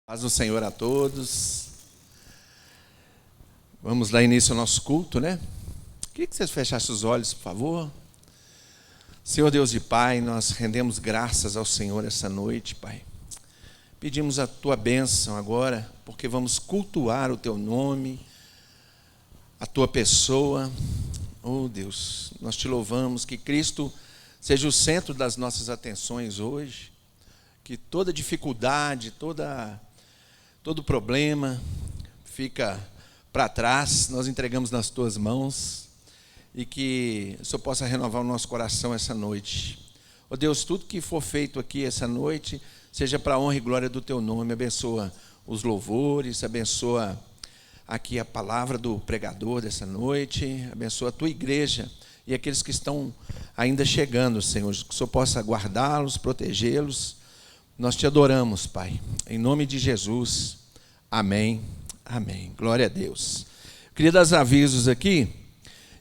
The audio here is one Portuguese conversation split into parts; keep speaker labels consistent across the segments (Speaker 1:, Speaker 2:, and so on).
Speaker 1: Paz do Senhor a todos. Vamos dar início ao nosso culto, né? Queria que vocês fechassem os olhos, por favor. Senhor Deus e Pai, nós rendemos graças ao Senhor essa noite, Pai. Pedimos a Tua bênção agora, porque vamos cultuar o Teu nome, a Tua pessoa. Oh Deus, nós Te louvamos, que Cristo seja o centro das nossas atenções hoje, que toda dificuldade, todo problema fica para trás, nós entregamos nas Tuas mãos e que o Senhor possa renovar o nosso coração essa noite. Ó Deus, tudo que for feito aqui essa noite, seja para a honra e glória do Teu nome. Abençoa os louvores, abençoa aqui a palavra do pregador dessa noite, abençoa a Tua igreja e aqueles que estão ainda chegando, Senhor, que o Senhor possa guardá-los, protegê-los. Nós Te adoramos, Pai, em nome de Jesus, amém, amém, glória a Deus. Eu queria dar os avisos aqui,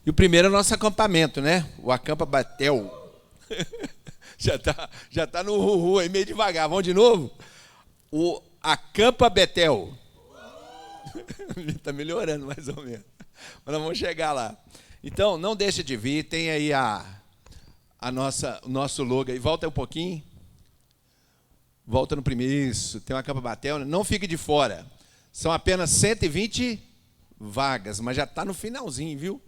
Speaker 1: e o primeiro é o nosso acampamento, né? O Acampa Betel, já tá no ru aí, meio devagar, vamos de novo? O Acampa Betel, está melhorando mais ou menos, mas nós vamos chegar lá. Então, não deixe de vir, tem aí o nosso logo aí, volta um pouquinho. Volta no primeiro, isso, tem uma Acampa Betel, não fique de fora. São apenas 120 vagas, mas já está no finalzinho, viu?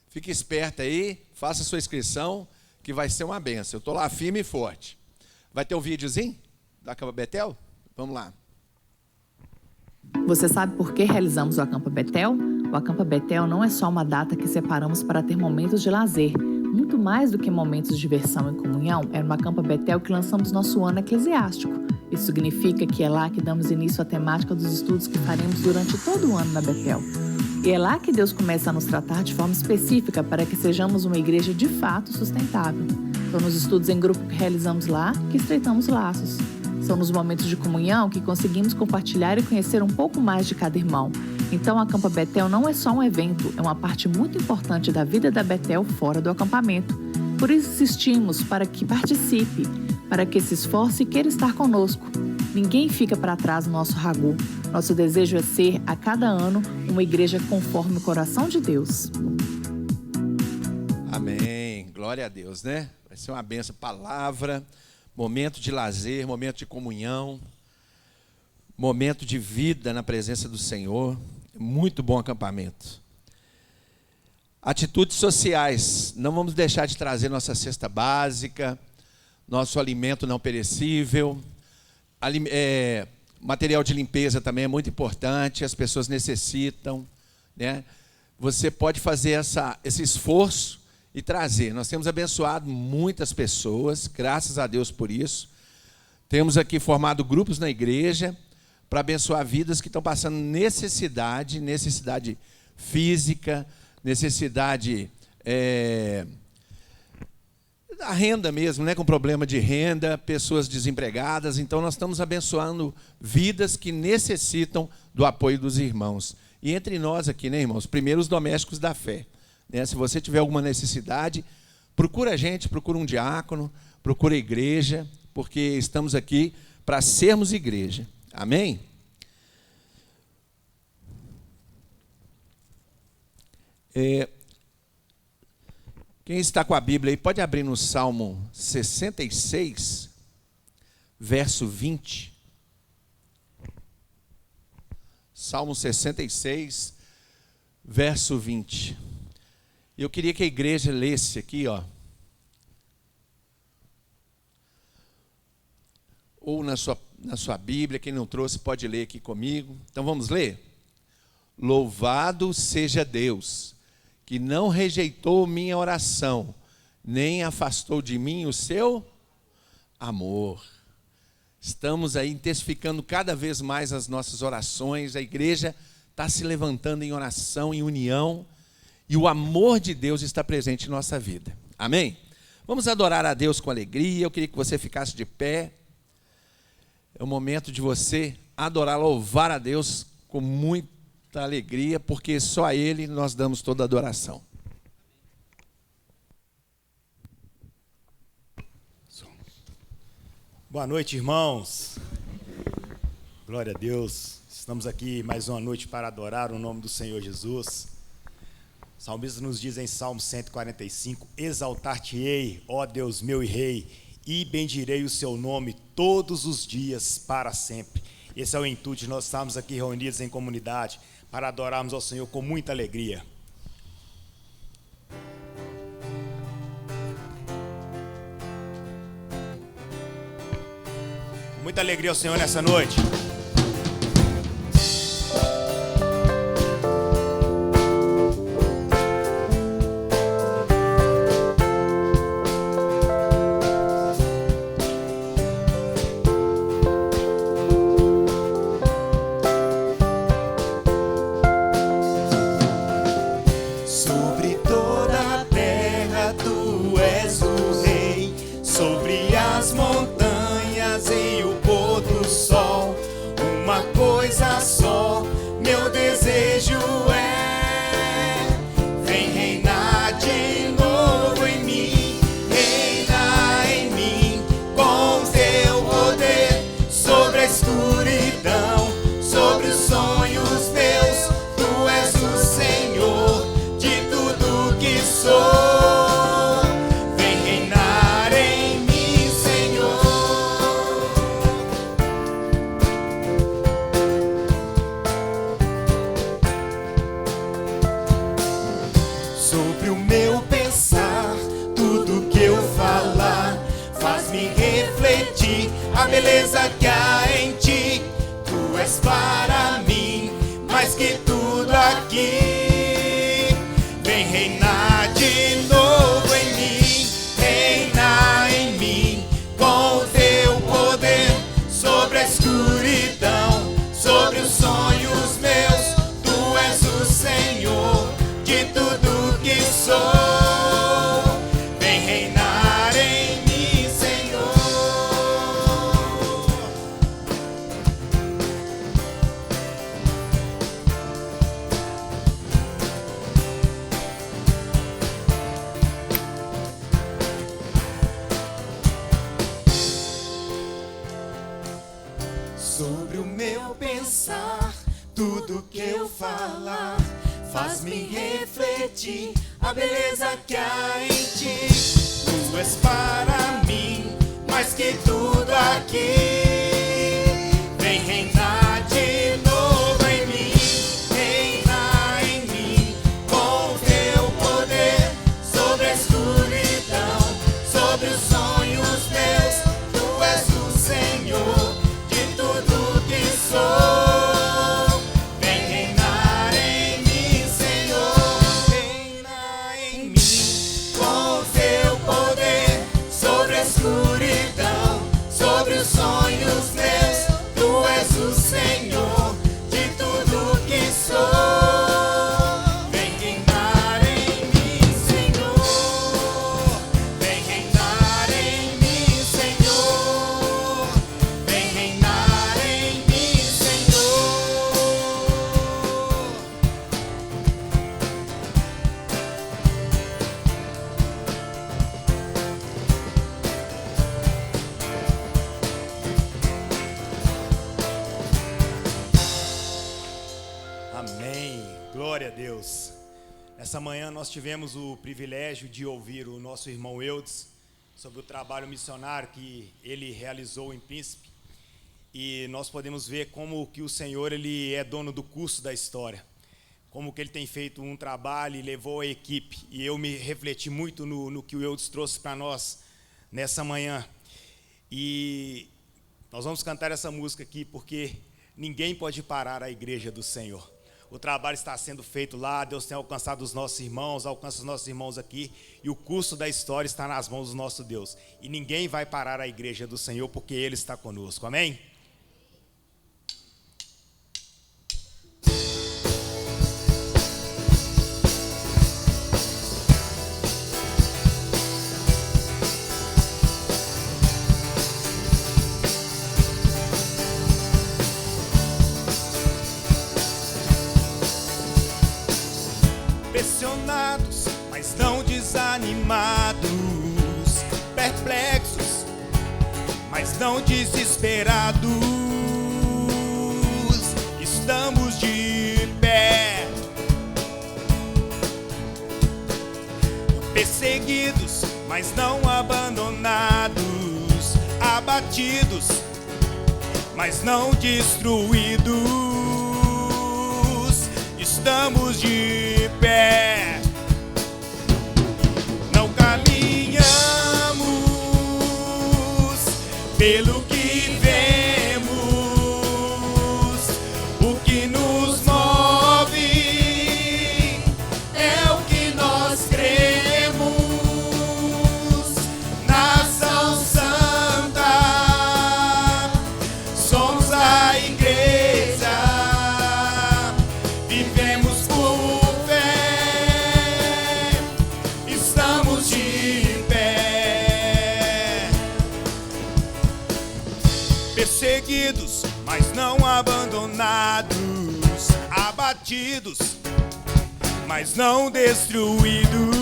Speaker 1: Fique esperto aí, faça sua inscrição, que vai ser uma benção. Eu estou lá firme e forte. Vai ter um videozinho da Acampa Betel? Vamos lá.
Speaker 2: Você sabe por que realizamos o Acampa Betel? O Acampa Betel não é só uma data que separamos para ter momentos de lazer. Muito mais do que momentos de diversão e comunhão, é no Acampa Betel que lançamos nosso ano eclesiástico. Isso significa que é lá que damos início à temática dos estudos que faremos durante todo o ano na Betel. E é lá que Deus começa a nos tratar de forma específica para que sejamos uma igreja de fato sustentável. São nos estudos em grupo que realizamos lá que estreitamos laços. São nos momentos de comunhão que conseguimos compartilhar e conhecer um pouco mais de cada irmão. Então, a Acampa Betel não é só um evento, é uma parte muito importante da vida da Betel fora do acampamento. Por isso insistimos para que participe, para que se esforce e queira estar conosco. Ninguém fica para trás no nosso ragu. Nosso desejo é ser, a cada ano, uma igreja conforme o coração de Deus.
Speaker 1: Amém, glória a Deus, né? Vai ser uma benção, palavra, momento de lazer, momento de comunhão, momento de vida na presença do Senhor. Muito bom acampamento. Atitudes sociais. Não vamos deixar de trazer nossa cesta básica, nosso alimento não perecível. Material de limpeza também é muito importante, as pessoas necessitam, né? Você pode fazer esse esforço e trazer. Nós temos abençoado muitas pessoas, graças a Deus por isso. Temos aqui formado grupos na igreja para abençoar vidas que estão passando necessidade física, necessidade da renda mesmo, né? Com problema de renda, pessoas desempregadas. Então, nós estamos abençoando vidas que necessitam do apoio dos irmãos. E entre nós aqui, né, irmãos? Primeiro, os domésticos da fé. Né? Se você tiver alguma necessidade, procura a gente, procura um diácono, procura a igreja, porque estamos aqui para sermos igreja. Amém? Quem está com a Bíblia aí, pode abrir no Salmo 66, verso 20. Salmo 66, verso 20. Eu queria que a igreja lesse aqui, ó. Ou na sua Bíblia, quem não trouxe pode ler aqui comigo. Então vamos ler? Louvado seja Deus, que não rejeitou minha oração, nem afastou de mim o seu amor. Estamos aí intensificando cada vez mais as nossas orações, a igreja está se levantando em oração, em união, e o amor de Deus está presente em nossa vida. Amém? Vamos adorar a Deus com alegria. Eu queria que você ficasse de pé. É o momento de você adorar, louvar a Deus com muita alegria, porque só a Ele nós damos toda a adoração.
Speaker 3: Boa noite, irmãos. Glória a Deus. Estamos aqui mais uma noite para adorar o nome do Senhor Jesus. O salmista nos diz em Salmo 145: exaltar-te-ei, ó Deus meu e Rei, e bendirei o seu nome todos os dias para sempre. Esse é o intuito de nós estarmos aqui reunidos em comunidade para adorarmos ao Senhor com muita alegria. Com muita alegria ao Senhor nessa noite.
Speaker 4: Sobre o meu pensar, tudo que eu falar, faz-me refletir a beleza que há em ti. Tu és para mim mais que tudo aqui. Vem reinar de novo em mim, reinar em mim, com o teu poder, sobre a escuridão, sobre os sonhos meus. Tu és o Senhor de tudo que sou. Vem reinar em mim, Senhor, reinar em mim, com o teu poder, sobre a escuridão, sobre os sonhos meus. Tu és o Senhor de tudo que sou. Vem reinar em mim, Senhor, vem reinar em mim, Senhor, vem reinar em mim, Senhor.
Speaker 3: Amém. Glória a Deus. Essa manhã nós tivemos o privilégio de ouvir o nosso irmão Eudes sobre o trabalho missionário que ele realizou em Príncipe. E nós podemos ver como que o Senhor ele é dono do curso da história. Como que ele tem feito um trabalho e levou a equipe. E eu me refleti muito no que o Eudes trouxe para nós nessa manhã. E nós vamos cantar essa música aqui porque ninguém pode parar a igreja do Senhor. O trabalho está sendo feito lá, Deus tem alcançado os nossos irmãos, alcança os nossos irmãos aqui, e o curso da história está nas mãos do nosso Deus. E ninguém vai parar a igreja do Senhor, porque Ele está conosco, amém?
Speaker 4: Pressionados, mas não desanimados, perplexos, mas não desesperados.
Speaker 3: mas não abandonados, abatidos, mas não destruídos. Estamos de pé, não caminhamos pelo que vemos, o que nos move é o que nós cremos. Nação Santa, somos a igreja, vivemos por fé, estamos de pé. Perseguidos, mas não abandonados, abatidos, mas não destruídos.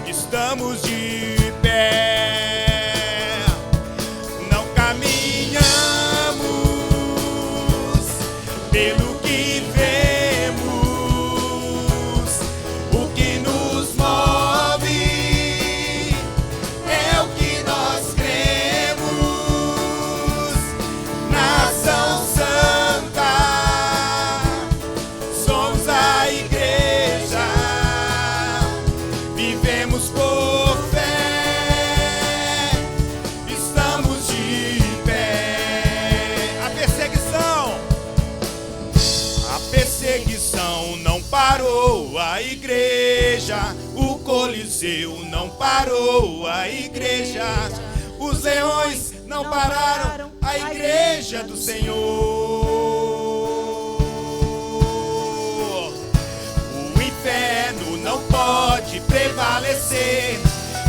Speaker 3: Estamos de pé, não caminhamos pelo que vemos, o que nos move é o que nós cremos. Nação Santa, somos a igreja, vivemos por fé, estamos de pé. A perseguição não parou a igreja, o Coliseu não parou a igreja, os leões não pararam a igreja do Senhor. O inferno não pode prevalecer.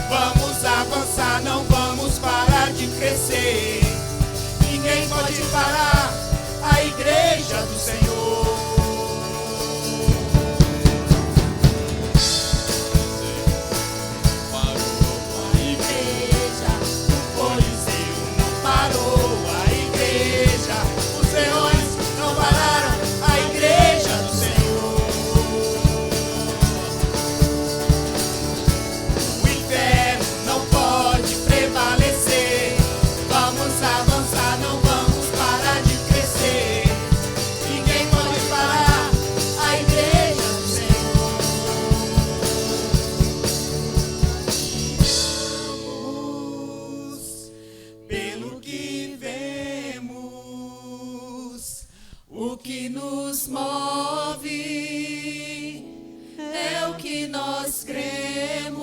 Speaker 3: Vamos avançar, não vamos parar de crescer. Ninguém pode parar a igreja do Senhor. O que nos move é o que nós cremos.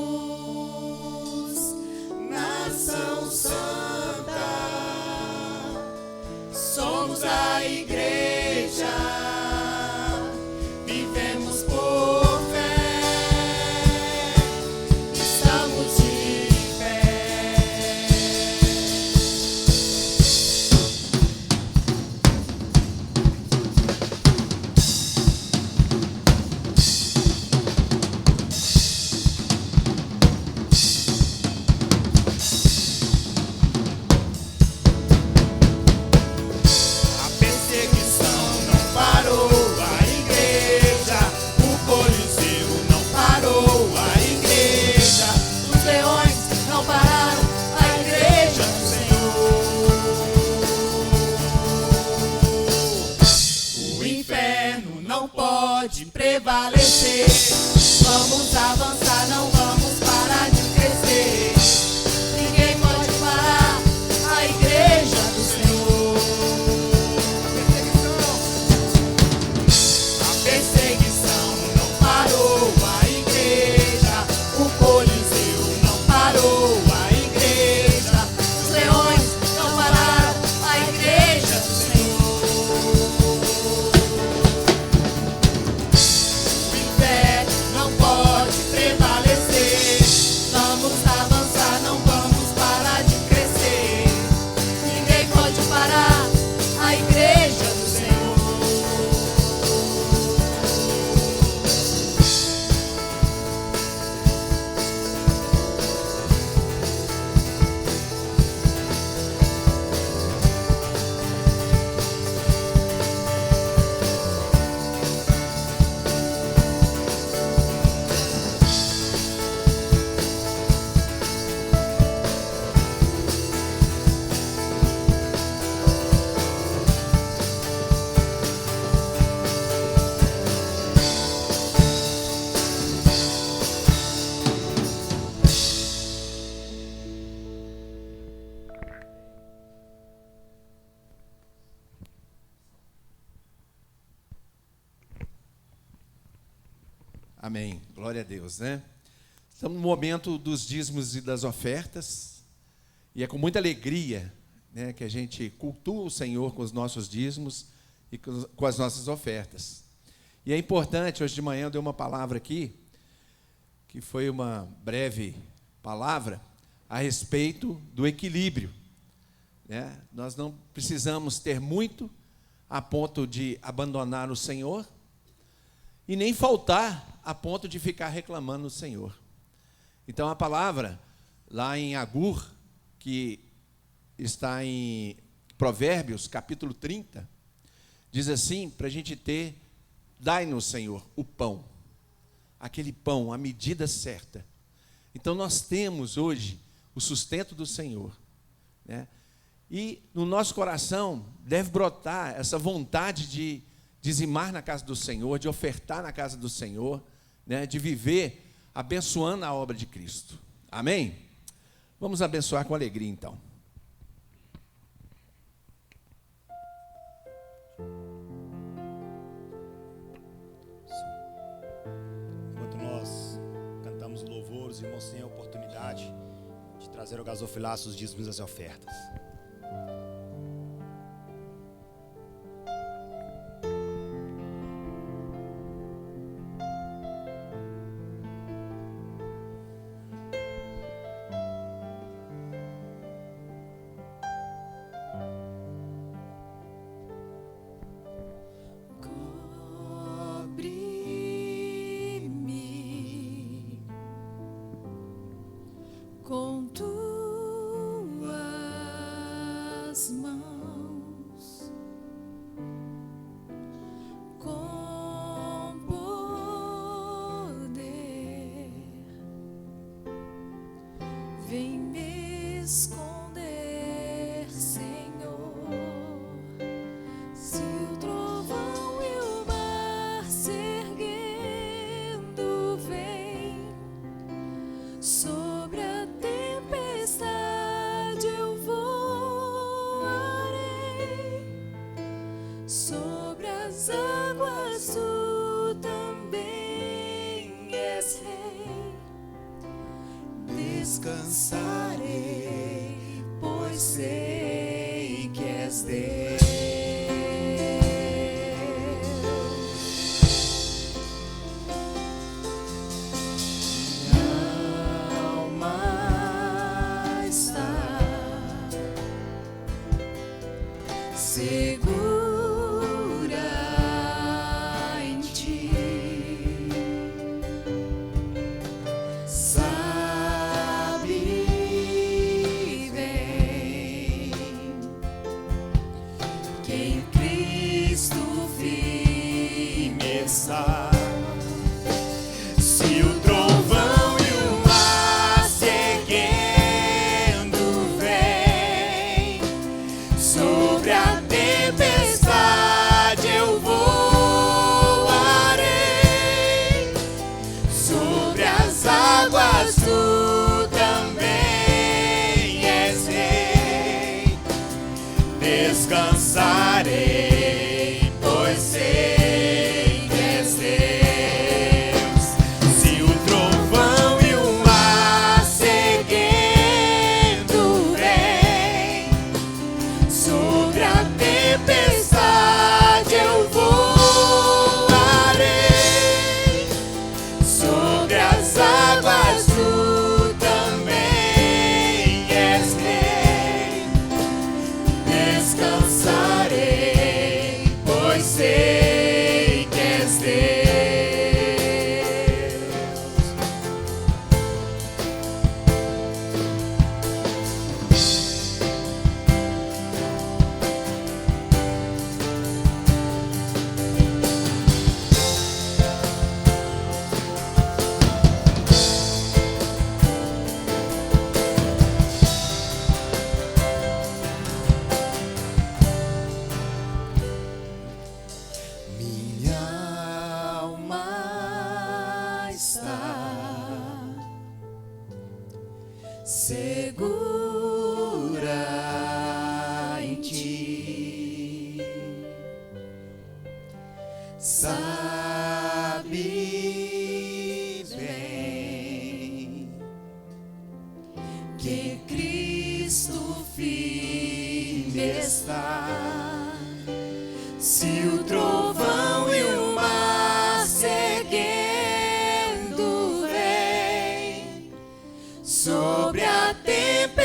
Speaker 3: Nação Santa, somos a igreja, vivemos por fé, estamos de pé. Pode prevalecer. Vamos avançar, não vamos parar de crescer. Ninguém pode parar a igreja do Senhor. A perseguição não parou a igreja, o Coliseu não parou a igreja, os leões não pararam a igreja do Senhor. Não pode prevalecer.
Speaker 1: Amém. Glória a Deus, né? Estamos no momento dos dízimos e das ofertas. E é com muita alegria, né, que a gente cultua o Senhor com os nossos dízimos e com as nossas ofertas. E é importante, hoje de manhã eu dei uma palavra aqui, que foi uma breve palavra a respeito do equilíbrio, né? Nós não precisamos ter muito a ponto de abandonar o Senhor e nem faltar a ponto de ficar reclamando do Senhor. Então a palavra lá em Agur, que está em Provérbios, capítulo 30, diz assim, para a gente ter: dai-nos, Senhor, o pão, aquele pão, a medida certa. Então nós temos hoje o sustento do Senhor, né? E no nosso coração deve brotar essa vontade de dizimar na casa do Senhor, de ofertar na casa do Senhor, né? De viver abençoando a obra de Cristo. Amém? Vamos abençoar com alegria então.
Speaker 3: Enquanto nós cantamos o louvor, os irmãos têm a oportunidade de trazer ao gasofilaço os dízimos e as ofertas.
Speaker 4: Cobre-me com tuas mãos, com poder, vem me esconder, Senhor. Se o trovão e o mar se erguendo vem, sobre a tempestade eu voarei, sobre as águas tu também és rei. Descansarei, pois sei que és Deus. Minha alma está segura em ti. Sabe bem que em Cristo firme está. Se o trovão e o mar se erguendo vem, sobre a tempestade eu voarei, sobre as águas tu também és rei. Descansarei, pois sei que és Deus. Se o trovão e o mar se erguendo vem, sobre a tempestade eu voarei, sobre as águas tu também és rei. Descansarei, pois sei que és Deus. Minha alma está segura em ti. Sabe Se o trovão e o mar seguendo vem, sobre a tempestade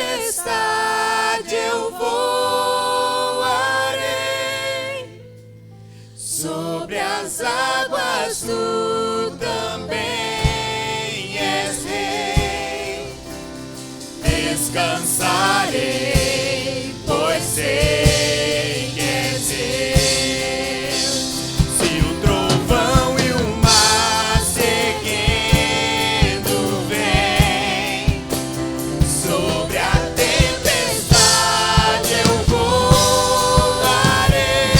Speaker 4: eu voarei, sobre as águas tu também és rei. Descansarei, pois sei que és Deus. Se o trovão e o mar seguindo vem, sobre a tempestade eu voarei,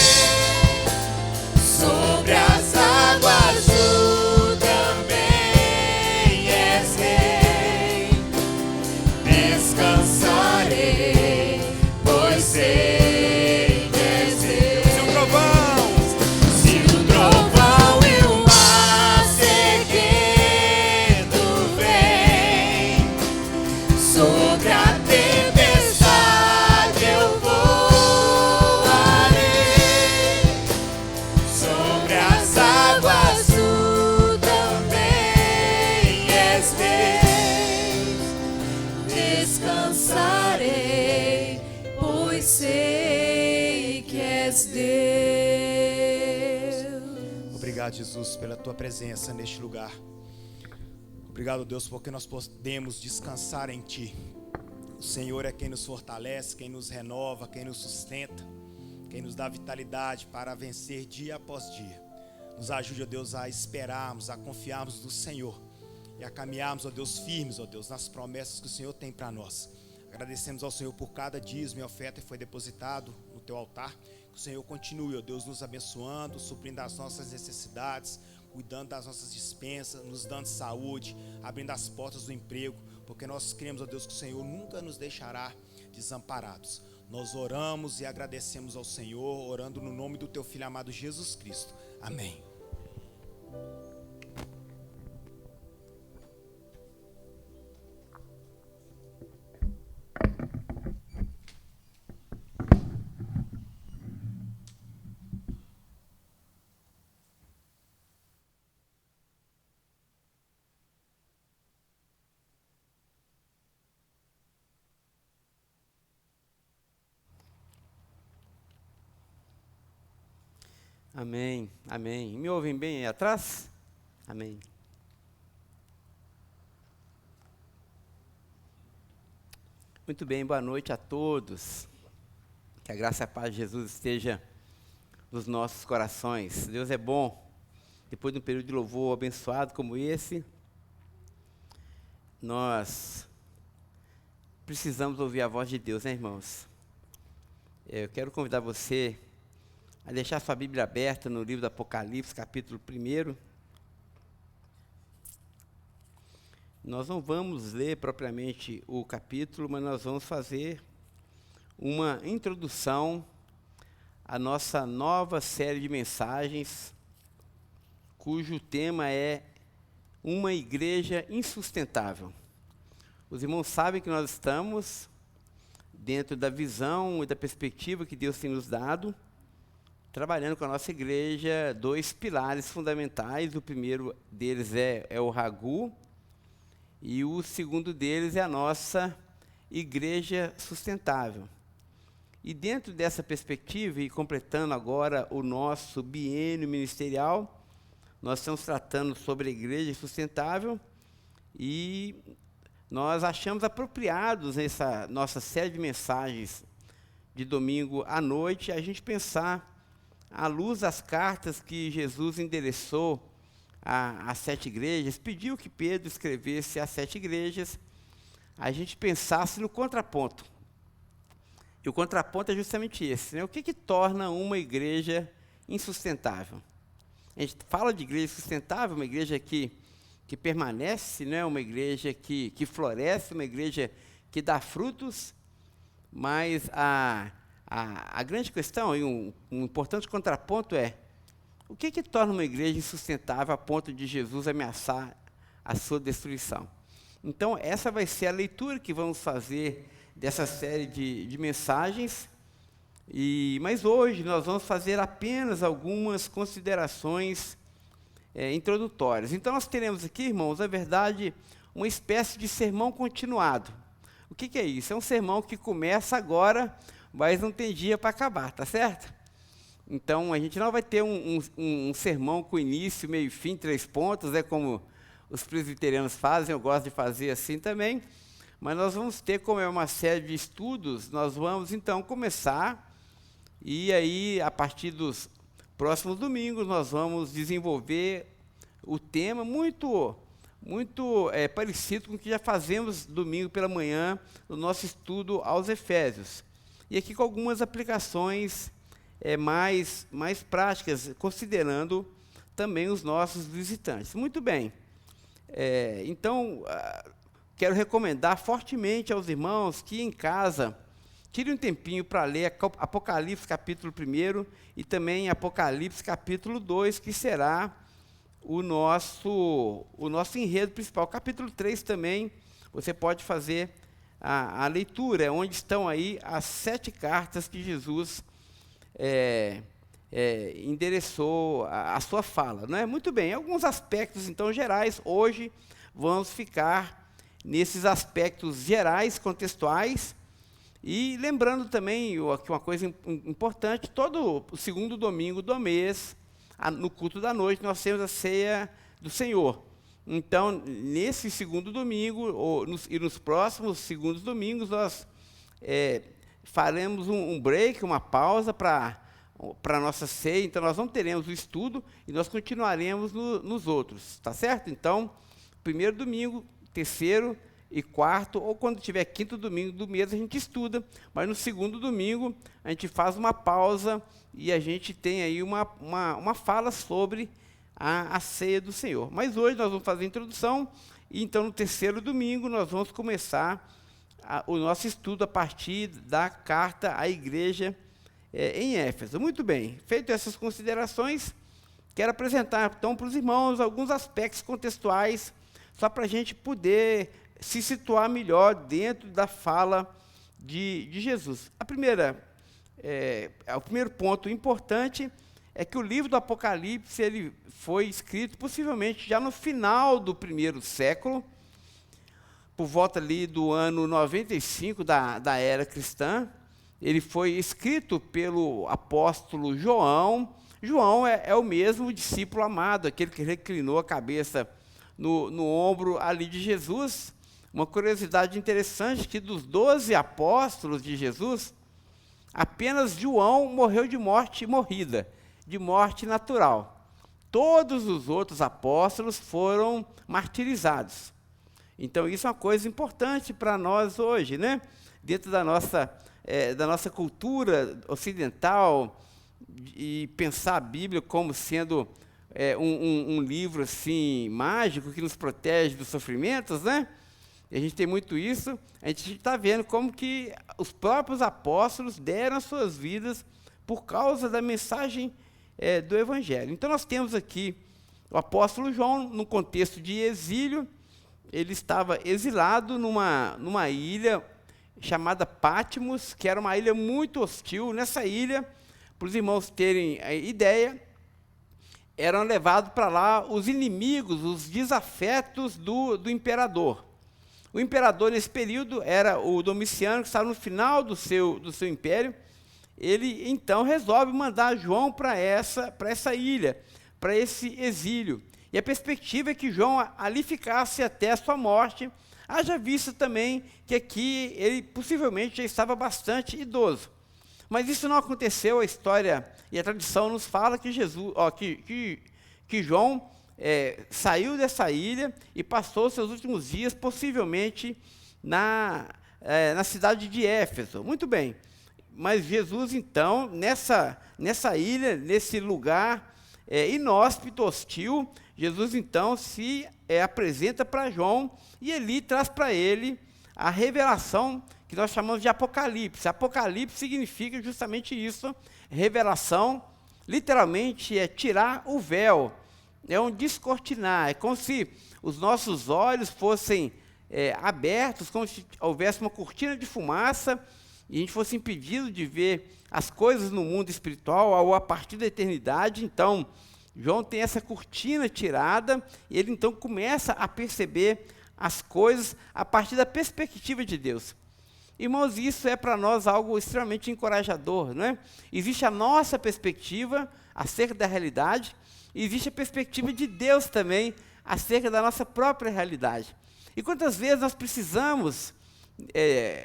Speaker 4: sobre as águas tu também és rei. Descansarei, pois sei que és Deus. Se o trovão e o mar seguindo vem, sobre a tempestade eu voarei, sobre as águas tu também és Deus. Descansarei, pois sei que és Deus.
Speaker 3: Obrigado, Jesus, pela tua presença neste lugar. Obrigado, Deus, porque nós podemos descansar em ti. O Senhor é quem nos fortalece, quem nos renova, quem nos sustenta, quem nos dá vitalidade para vencer dia após dia. Nos ajude, ó Deus, a esperarmos, a confiarmos no Senhor e a caminharmos, ó Deus, firmes, ó Deus, nas promessas que o Senhor tem para nós. Agradecemos ao Senhor por cada dízimo e oferta que foi depositado no teu altar. Que o Senhor continue, ó Deus, nos abençoando, suprindo as nossas necessidades, cuidando das nossas dispensas, nos dando saúde, abrindo as portas do emprego, porque nós cremos, ó Deus, que o Senhor nunca nos deixará desamparados. Nós oramos e agradecemos ao Senhor, orando no nome do teu Filho amado Jesus Cristo. Amém.
Speaker 5: Amém, amém. Me ouvem bem aí atrás? Amém. Muito bem, boa noite a todos. Que a graça e a paz de Jesus esteja nos nossos corações. Deus é bom. Depois de um período de louvor abençoado como esse, nós precisamos ouvir a voz de Deus, né, irmãos? Eu quero convidar você a deixar sua Bíblia aberta no livro do Apocalipse, capítulo 1. Nós não vamos ler propriamente o capítulo, mas nós vamos fazer uma introdução à nossa nova série de mensagens, cujo tema é Uma Igreja Insustentável. Os irmãos sabem que nós estamos dentro da visão e da perspectiva que Deus tem nos dado, trabalhando com a nossa igreja, 2 pilares fundamentais. O primeiro deles é o Ragu, e o segundo deles é a nossa igreja sustentável. E dentro dessa perspectiva, e completando agora o nosso biênio ministerial, nós estamos tratando sobre a igreja sustentável, e nós achamos apropriados nessa nossa série de mensagens de domingo à noite, a gente pensar, à luz das cartas que Jesus endereçou às 7 igrejas, pediu que Pedro escrevesse às 7 igrejas, a gente pensasse no contraponto. E o contraponto é justamente esse, né? O que torna uma igreja insustentável? A gente fala de igreja sustentável, uma igreja que permanece, né? Uma igreja que floresce, uma igreja que dá frutos, mas a grande questão, e um importante contraponto é, o que torna uma igreja insustentável a ponto de Jesus ameaçar a sua destruição? Então, essa vai ser a leitura que vamos fazer dessa série de mensagens, Mas hoje nós vamos fazer apenas algumas considerações introdutórias. Então nós teremos aqui, irmãos, na verdade, uma espécie de sermão continuado. O que é isso? É um sermão que começa agora, mas não tem dia para acabar, tá certo? Então a gente não vai ter um sermão com início, meio e fim, 3 pontos, como os presbiterianos fazem, eu gosto de fazer assim também, mas nós vamos ter, como é uma série de estudos, nós vamos então começar, e aí a partir dos próximos domingos nós vamos desenvolver o tema muito parecido com o que já fazemos domingo pela manhã no nosso estudo aos Efésios. E aqui com algumas aplicações mais práticas, considerando também os nossos visitantes. Muito bem. Então, quero recomendar fortemente aos irmãos que em casa tirem um tempinho para ler Apocalipse capítulo 1 e também Apocalipse capítulo 2, que será o nosso enredo principal. Capítulo 3 também, você pode fazer a leitura, onde estão aí as 7 cartas que Jesus endereçou a sua fala. Não é? Muito bem, alguns aspectos, então, gerais. Hoje vamos ficar nesses aspectos gerais, contextuais, e lembrando também que uma coisa importante, todo o segundo domingo do mês, no culto da noite, nós temos a ceia do Senhor. Então, nesse segundo domingo, e nos próximos segundos domingos, nós faremos um break, uma pausa para a nossa ceia. Então, nós não teremos o estudo e nós continuaremos nos outros, tá certo? Então, primeiro domingo, terceiro e quarto, ou quando tiver quinto domingo do mês, a gente estuda, mas no segundo domingo a gente faz uma pausa e a gente tem aí uma fala sobre a ceia do Senhor. Mas hoje nós vamos fazer a introdução, e então no terceiro domingo nós vamos começar o nosso estudo a partir da carta à igreja em Éfeso. Muito bem, feito essas considerações, quero apresentar então para os irmãos alguns aspectos contextuais, só para a gente poder se situar melhor dentro da fala de Jesus. O primeiro ponto importante é que o livro do Apocalipse ele foi escrito possivelmente já no final do primeiro século, por volta ali do ano 95 da era cristã. Ele foi escrito pelo apóstolo João. João é o mesmo discípulo amado, aquele que reclinou a cabeça no ombro ali de Jesus. Uma curiosidade interessante, que dos 12 apóstolos de Jesus, apenas João morreu de morte morrida, de morte natural. Todos os outros apóstolos foram martirizados. Então, isso é uma coisa importante para nós hoje, né? Dentro da nossa cultura ocidental, e pensar a Bíblia como sendo um livro assim, mágico, que nos protege dos sofrimentos, né? E a gente tem muito isso. A gente está vendo como que os próprios apóstolos deram as suas vidas por causa da mensagem do Evangelho. Então, nós temos aqui o apóstolo João, no contexto de exílio. Ele estava exilado numa ilha chamada Patmos, que era uma ilha muito hostil. Nessa ilha, para os irmãos terem a ideia, eram levados para lá os inimigos, os desafetos do imperador. O imperador, nesse período, era o Domiciano, que estava no final do seu império. Ele, então, resolve mandar João para essa ilha, para esse exílio. E a perspectiva é que João ali ficasse até a sua morte, haja visto também que aqui ele possivelmente já estava bastante idoso. Mas isso não aconteceu. A história e a tradição nos fala que que João saiu dessa ilha e passou seus últimos dias, possivelmente, na cidade de Éfeso. Muito bem. Mas Jesus, então, nessa ilha, nesse lugar inóspito, hostil, Jesus, então, se apresenta para João e ele traz para ele a revelação que nós chamamos de Apocalipse. Apocalipse significa justamente isso, revelação, literalmente é tirar o véu, é um descortinar, é como se os nossos olhos fossem abertos, como se houvesse uma cortina de fumaça, e a gente fosse impedido de ver as coisas no mundo espiritual ou a partir da eternidade, então João tem essa cortina tirada, e ele então começa a perceber as coisas a partir da perspectiva de Deus. Irmãos, isso é para nós algo extremamente encorajador, não é? Existe a nossa perspectiva acerca da realidade, e existe a perspectiva de Deus também acerca da nossa própria realidade. E quantas vezes nós precisamos,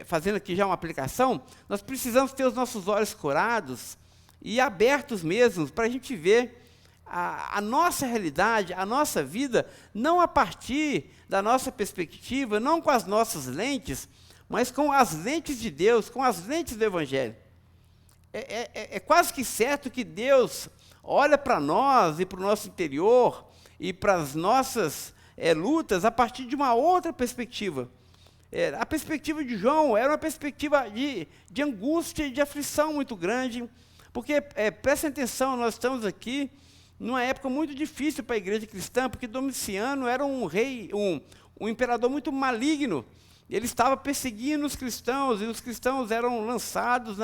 Speaker 5: fazendo aqui já uma aplicação, nós precisamos ter os nossos olhos curados e abertos mesmo, para a gente ver a nossa realidade, a nossa vida, não a partir da nossa perspectiva, não com as nossas lentes, mas com as lentes de Deus, com as lentes do Evangelho. É quase que certo que Deus olha para nós e para o nosso interior e para as nossas lutas a partir de uma outra perspectiva. A perspectiva de João era uma perspectiva de angústia e de aflição muito grande, porque, prestem atenção, nós estamos aqui numa época muito difícil para a igreja cristã, porque Domiciano era um rei, um imperador muito maligno. Ele estava perseguindo os cristãos, e os cristãos eram lançados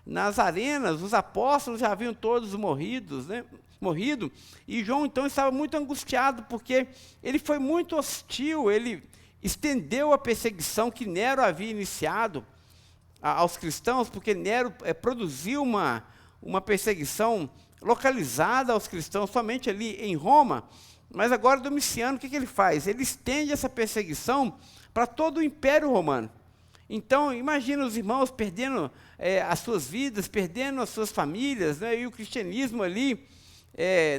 Speaker 5: nas arenas, os apóstolos já haviam todos morrido, e João então estava muito angustiado, porque ele foi muito hostil, ele estendeu a perseguição que Nero havia iniciado aos cristãos, porque Nero produziu uma perseguição localizada aos cristãos somente ali em Roma, mas agora Domiciano, o que ele faz? Ele estende essa perseguição para todo o Império Romano. Então, imagina os irmãos perdendo as suas vidas, perdendo as suas famílias, né, e o cristianismo ali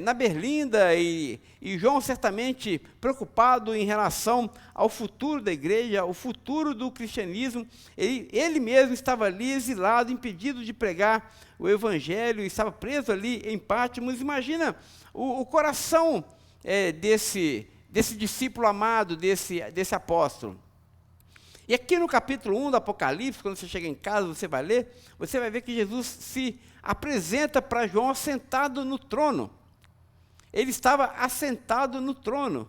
Speaker 5: na berlinda, e João certamente preocupado em relação ao futuro da igreja, ao futuro do cristianismo. Ele mesmo estava ali exilado, impedido de pregar o evangelho, estava preso ali em Patmos. Imagina o coração desse discípulo amado, desse apóstolo. E aqui no capítulo 1 do Apocalipse, quando você chega em casa, você vai ler, você vai ver que Jesus se apresenta para João assentado no trono. Ele estava assentado no trono.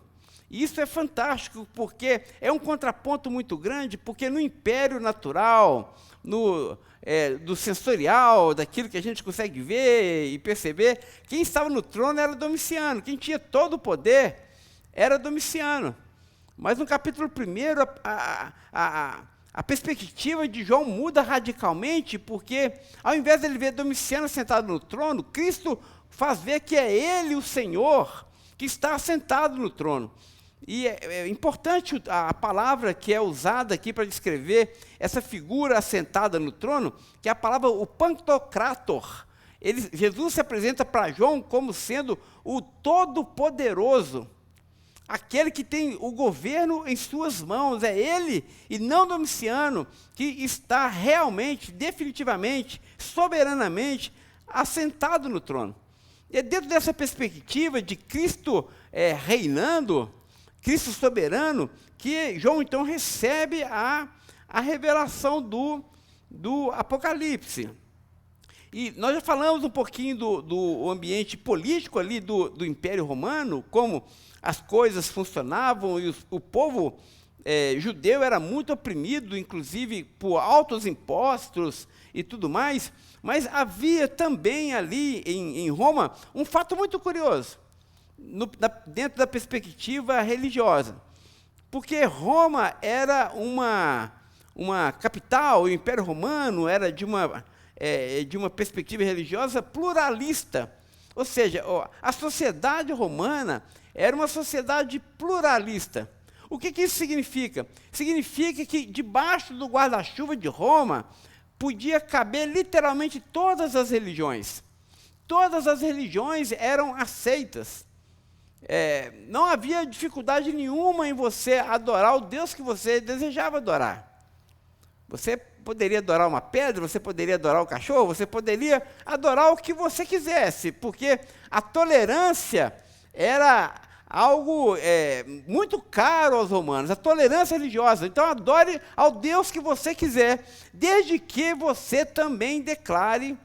Speaker 5: E isso é fantástico, porque é um contraponto muito grande, porque no império natural, do sensorial, daquilo que a gente consegue ver e perceber, quem estava no trono era Domiciano, quem tinha todo o poder era Domiciano. Mas no capítulo 1, a perspectiva de João muda radicalmente, porque ao invés de ele ver Domiciano sentado no trono, Cristo faz ver que é ele, o Senhor, que está sentado no trono. E é importante a palavra que é usada aqui para descrever essa figura assentada no trono, que é a palavra o Pantocrator. Jesus se apresenta para João como sendo o Todo-Poderoso, aquele que tem o governo em suas mãos. É ele, e não Domiciano, que está realmente, definitivamente, soberanamente assentado no trono. E é dentro dessa perspectiva de Cristo reinando, Cristo soberano, que João então recebe a revelação do Apocalipse. E nós já falamos um pouquinho do ambiente político ali do Império Romano, como as coisas funcionavam, e o povo judeu era muito oprimido, inclusive por altos impostos e tudo mais, mas havia também ali em Roma um fato muito curioso, dentro da perspectiva religiosa, porque Roma era uma capital, o Império Romano era de uma perspectiva religiosa pluralista, ou seja, a sociedade romana era uma sociedade pluralista. O que isso significa? Significa que debaixo do guarda-chuva de Roma podia caber literalmente todas as religiões. Todas as religiões eram aceitas. Não havia dificuldade nenhuma em você adorar o Deus que você desejava adorar. Você poderia adorar uma pedra, você poderia adorar o cachorro, você poderia adorar o que você quisesse, porque a tolerância era algo muito caro aos romanos, a tolerância religiosa. Então, adore ao Deus que você quiser, desde que você também declare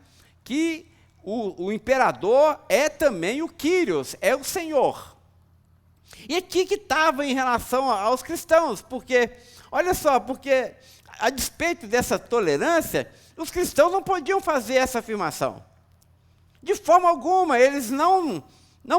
Speaker 5: que o imperador é também o Kyrios, é o Senhor. E aqui que estava em relação aos cristãos, porque, olha só, porque a despeito dessa tolerância, os cristãos não podiam fazer essa afirmação. De forma alguma, eles não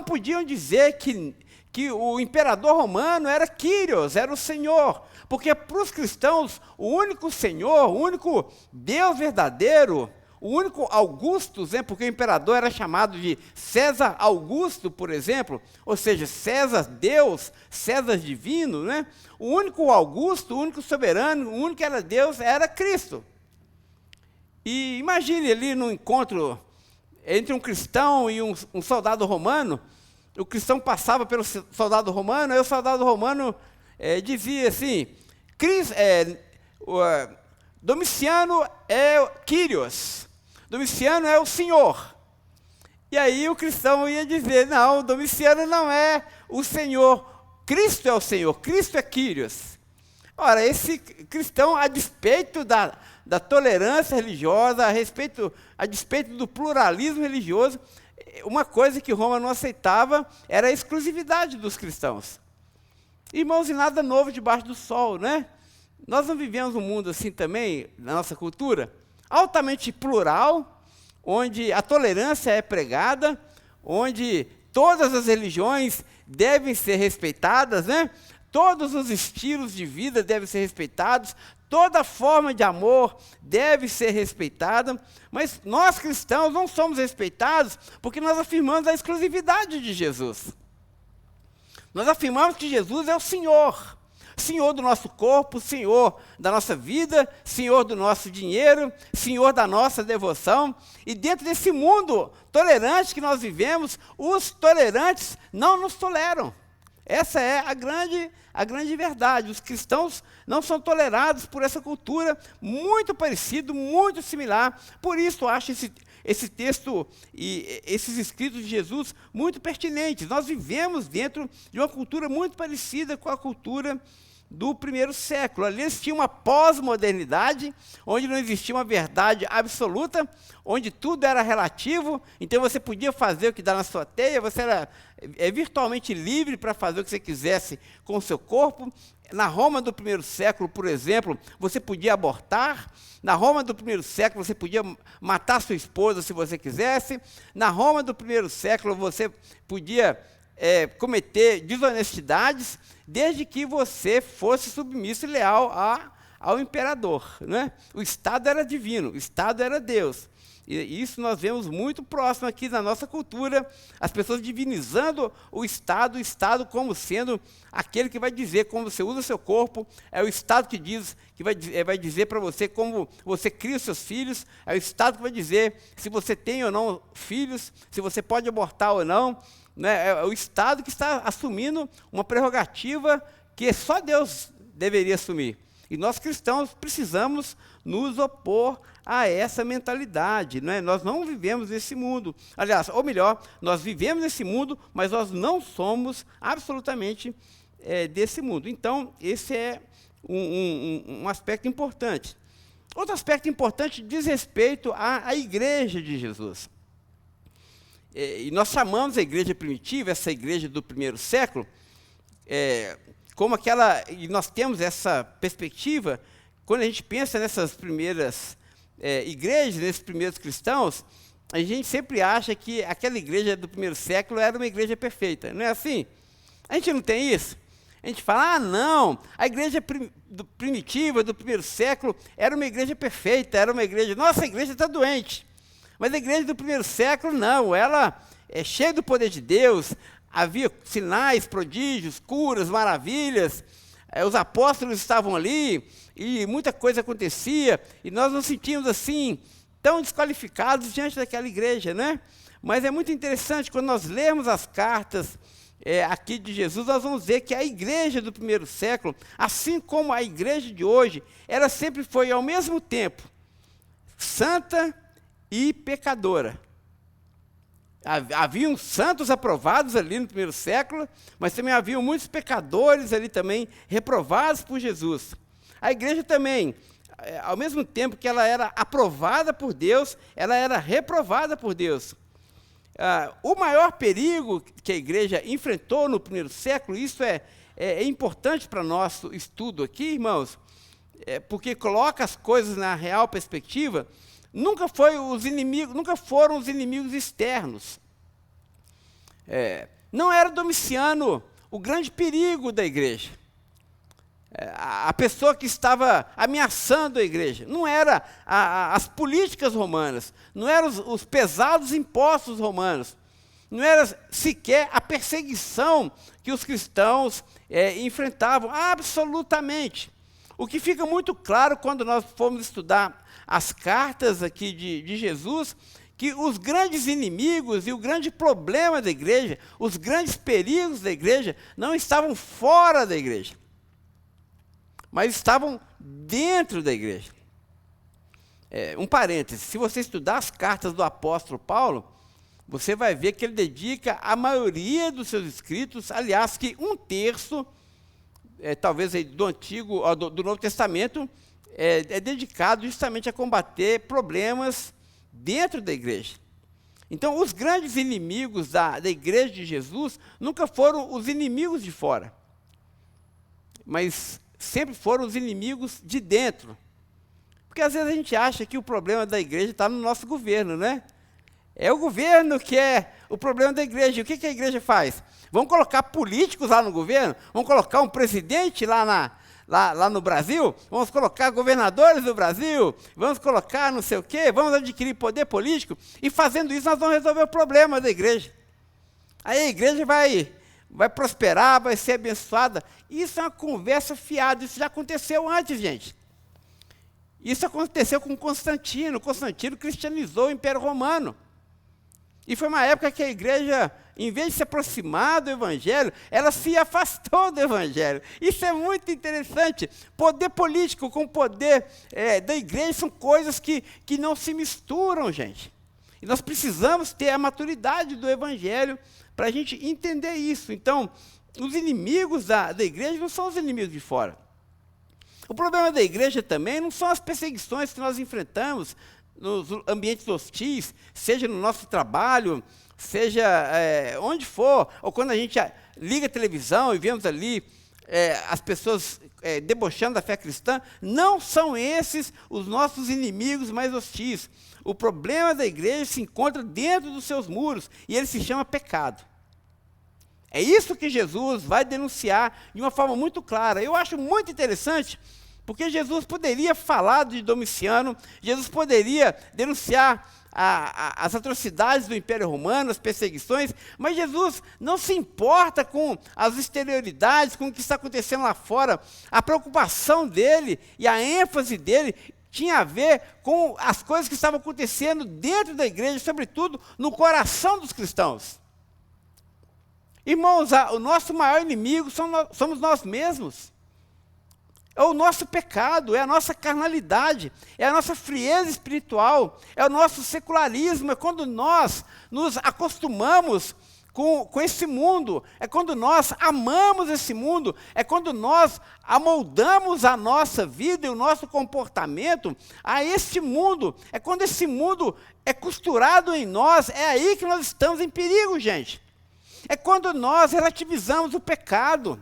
Speaker 5: podiam dizer que o imperador romano era Quírios, era o Senhor. Porque para os cristãos, o único Senhor, o único Deus verdadeiro, o único Augustus, né, porque o imperador era chamado de César Augusto, por exemplo, ou seja, César Deus, César divino, né? O único Augusto, o único soberano, o único que era Deus era Cristo. E imagine ali no encontro entre um cristão e um soldado romano, o cristão passava pelo soldado romano, aí o soldado romano dizia assim, Domiciano é Quírios, Domiciano é o Senhor. E aí o cristão ia dizer, não, Domiciano não é o Senhor, Cristo é o Senhor, Cristo é Quírios. Ora, esse cristão, a despeito da tolerância religiosa, a despeito do pluralismo religioso, uma coisa que Roma não aceitava era a exclusividade dos cristãos. Irmãos, e nada novo debaixo do sol, né? Nós não vivemos um mundo assim também, na nossa cultura, altamente plural, onde a tolerância é pregada, onde todas as religiões devem ser respeitadas, né? Todos os estilos de vida devem ser respeitados, toda forma de amor deve ser respeitada, mas nós cristãos não somos respeitados porque nós afirmamos a exclusividade de Jesus. Nós afirmamos que Jesus é o Senhor, Senhor do nosso corpo, Senhor da nossa vida, Senhor do nosso dinheiro, Senhor da nossa devoção. E dentro desse mundo tolerante que nós vivemos, os tolerantes não nos toleram. Essa é a grande verdade. Os cristãos não são tolerados por essa cultura muito parecida, muito similar. Por isso, eu acho esse texto e esses escritos de Jesus muito pertinentes. Nós vivemos dentro de uma cultura muito parecida com a cultura do primeiro século. Ali existia uma pós-modernidade, onde não existia uma verdade absoluta, onde tudo era relativo, então você podia fazer o que dá na sua teia, você era virtualmente livre para fazer o que você quisesse com o seu corpo. Na Roma do primeiro século, por exemplo, você podia abortar. Na Roma do primeiro século, você podia matar sua esposa se você quisesse. Na Roma do primeiro século, você podia cometer desonestidades, desde que você fosse submisso e leal ao imperador, né? O Estado era divino, o Estado era Deus. E isso nós vemos muito próximo aqui na nossa cultura, as pessoas divinizando o Estado como sendo aquele que vai dizer como você usa o seu corpo, é o Estado que vai dizer para você como você cria os seus filhos, é o Estado que vai dizer se você tem ou não filhos, se você pode abortar ou não, né? É o Estado que está assumindo uma prerrogativa que só Deus deveria assumir. E nós cristãos precisamos nos opor a essa mentalidade, né? Nós não vivemos nesse mundo. Aliás, ou melhor, nós vivemos nesse mundo, mas nós não somos absolutamente desse mundo. Então, esse é um aspecto importante. Outro aspecto importante diz respeito à igreja de Jesus. E nós chamamos a igreja primitiva, essa igreja do primeiro século, como aquela, e nós temos essa perspectiva, quando a gente pensa nessas primeiras igrejas, nesses primeiros cristãos, a gente sempre acha que aquela igreja do primeiro século era uma igreja perfeita, não é assim? A gente não tem isso? A gente fala, não, a igreja primitiva do primeiro século era uma igreja perfeita, era uma igreja, nossa, a igreja está doente. Mas a igreja do primeiro século, não, ela é cheia do poder de Deus, havia sinais, prodígios, curas, maravilhas, os apóstolos estavam ali, e muita coisa acontecia, e nós nos sentimos assim, tão desqualificados diante daquela igreja, né? Mas é muito interessante, quando nós lermos as cartas aqui de Jesus, nós vamos ver que a igreja do primeiro século, assim como a igreja de hoje, ela sempre foi, ao mesmo tempo, santa e pecadora. Haviam santos aprovados ali no primeiro século, mas também haviam muitos pecadores ali também, reprovados por Jesus. A igreja também, ao mesmo tempo que ela era aprovada por Deus, ela era reprovada por Deus. O maior perigo que a igreja enfrentou no primeiro século, isso é importante para nosso estudo aqui, irmãos, porque coloca as coisas na real perspectiva, nunca foram os inimigos externos. Não era Domiciano o grande perigo da igreja. A pessoa que estava ameaçando a igreja. Não era as políticas romanas, não eram os pesados impostos romanos, não era sequer a perseguição que os cristãos enfrentavam, absolutamente. O que fica muito claro quando nós formos estudar as cartas aqui de Jesus, que os grandes inimigos e o grande problema da igreja, os grandes perigos da igreja, não estavam fora da igreja, mas estavam dentro da igreja. Um parêntese, se você estudar as cartas do apóstolo Paulo, você vai ver que ele dedica a maioria dos seus escritos, aliás, que 1/3, talvez aí do Novo Testamento, é dedicado justamente a combater problemas dentro da igreja. Então, os grandes inimigos da igreja de Jesus nunca foram os inimigos de fora, mas sempre foram os inimigos de dentro. Porque às vezes a gente acha que o problema da igreja está no nosso governo, né? É o governo que é o problema da igreja. E o que a igreja faz? Vamos colocar políticos lá no governo? Vamos colocar um presidente lá no Brasil? Vamos colocar governadores do Brasil? Vamos colocar não sei o quê? Vamos adquirir poder político? E fazendo isso nós vamos resolver o problema da igreja. Aí a igreja vai prosperar, vai ser abençoada. Isso é uma conversa fiada. Isso já aconteceu antes, gente. Isso aconteceu com Constantino. Constantino cristianizou o Império Romano. E foi uma época que a igreja, em vez de se aproximar do Evangelho, ela se afastou do Evangelho. Isso é muito interessante. Poder político com poder da igreja são coisas que não se misturam, gente. E nós precisamos ter a maturidade do Evangelho para a gente entender isso. Então, os inimigos da igreja não são os inimigos de fora. O problema da igreja também não são as perseguições que nós enfrentamos nos ambientes hostis, seja no nosso trabalho, seja onde for, ou quando a gente liga a televisão e vemos ali as pessoas debochando da fé cristã. Não são esses os nossos inimigos mais hostis. O problema da igreja se encontra dentro dos seus muros, e ele se chama pecado. É isso que Jesus vai denunciar de uma forma muito clara. Eu acho muito interessante, porque Jesus poderia falar de Domiciano, Jesus poderia denunciar as atrocidades do Império Romano, as perseguições, mas Jesus não se importa com as exterioridades, com o que está acontecendo lá fora. A preocupação dele e a ênfase dele tinha a ver com as coisas que estavam acontecendo dentro da igreja, sobretudo no coração dos cristãos. Irmãos, o nosso maior inimigo somos nós mesmos. É o nosso pecado, é a nossa carnalidade, é a nossa frieza espiritual, é o nosso secularismo, é quando nós nos acostumamos com esse mundo, é quando nós amamos esse mundo, é quando nós amoldamos a nossa vida e o nosso comportamento a este mundo, é quando esse mundo é costurado em nós, é aí que nós estamos em perigo, gente. É quando nós relativizamos o pecado,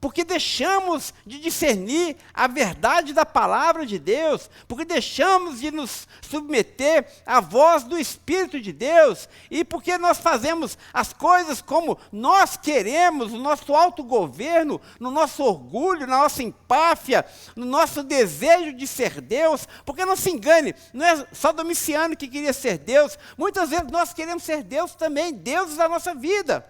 Speaker 5: porque deixamos de discernir a verdade da palavra de Deus, porque deixamos de nos submeter à voz do Espírito de Deus, e porque nós fazemos as coisas como nós queremos, no nosso autogoverno, no nosso orgulho, na nossa empáfia, no nosso desejo de ser Deus. Porque não se engane, não é só Domiciano que queria ser Deus, muitas vezes nós queremos ser Deus também, deuses da nossa vida.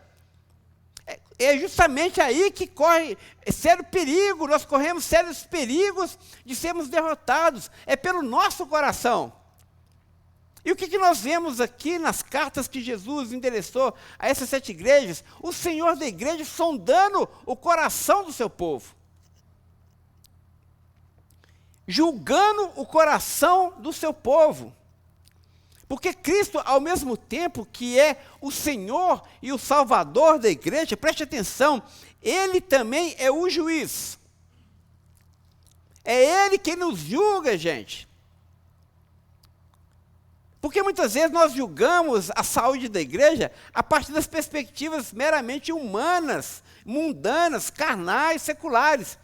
Speaker 5: É justamente aí que corre sério perigo, nós corremos sérios perigos de sermos derrotados, é pelo nosso coração. E o que nós vemos aqui nas cartas que Jesus endereçou a essas 7 igrejas? O Senhor da igreja sondando o coração do seu povo, julgando o coração do seu povo. Porque Cristo, ao mesmo tempo que é o Senhor e o Salvador da igreja, preste atenção, Ele também é o juiz. É Ele quem nos julga, gente. Porque muitas vezes nós julgamos a saúde da igreja a partir das perspectivas meramente humanas, mundanas, carnais, seculares.